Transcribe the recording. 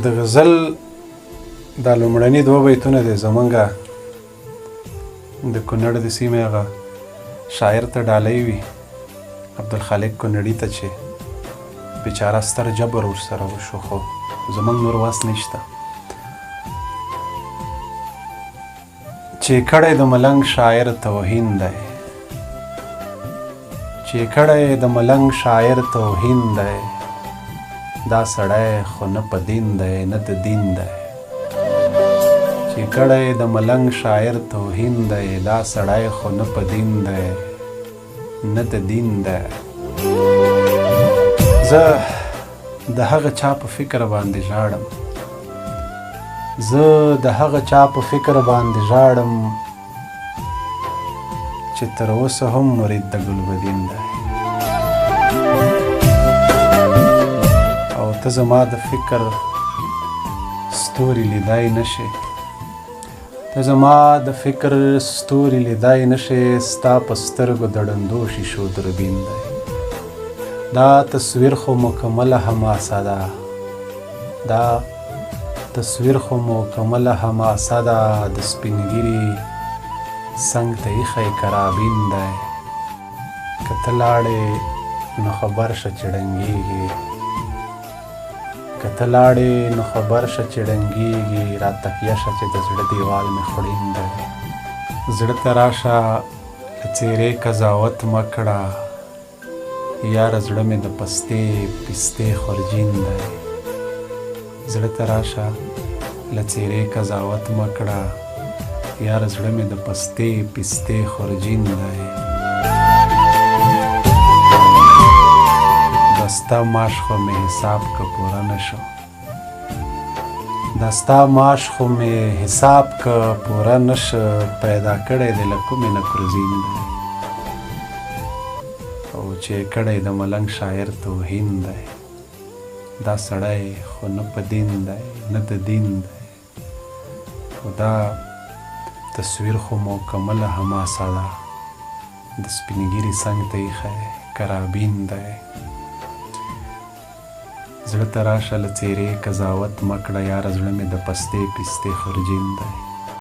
د غزل دا لومړني دوه بیتونه دی زمونږه د کونړ د سیمې هغه شاعر ته ډالۍ وي عبدالخالق کونړي ته چې بیچاره ستر جبر ورسره وشو خو زمونږ نور وس نشته چې کړی د ملنګ شاعر توهین دی چې کړی د ملنګ شاعر توهین دی دا سړی خو نه په دین دی نه د دین دی چې کړی د ملنګ شاعر توهین دی دا سړی خو نه په دین دی نه د دین دی زه د هغه چا په فکر باندې ژاړم زه د هغه چا په فکر باندې ژاړم چې تر اوسه هم مرید د ګلبدین دی او ته زما د فکر ستوري لیدای نشې ته زما د فکر ستوري لیدای نشې ستا په سترګو د ړندو شیشو دوربین دی دا تصویر خو مکمله حماسه ده دا تصویر خو مکمله حماسه ده د سپینګیري څنګ ته ایښی کرابین دی که ته لاړې نو خبر شه چې ړنګېږي که ته لاړې نو خبر شه چې ړنګېږي را تکیه شه چې د زړه دیوال مې خوړین دی زړه ته راشه له څېرې قضاوت مه کړه یاره زړه مې د پستې پستې خورجین دی زړه ته راشه له څېرې قضاوت مه کړه یاره زړه مې د پستې پستې خورجین دی دا ستا معاش خو مې حساب که پوره نه شو دا ستا معاش خو مې حساب که پوره نه شه پیدا کړی دی له کومې نه کروزین دی او چې کړی د ملنګ شاعر توهین دی دا سړی خو نه په دین دی نه د دین دی خو دا تصویر خو مکمله حماسه ده د سپینګیري څنګ ته ایښی کرابین دی زړه ته راشه له څېرې قضاوت مه کړه یاره زړه مې د پستې پستې خورجین دی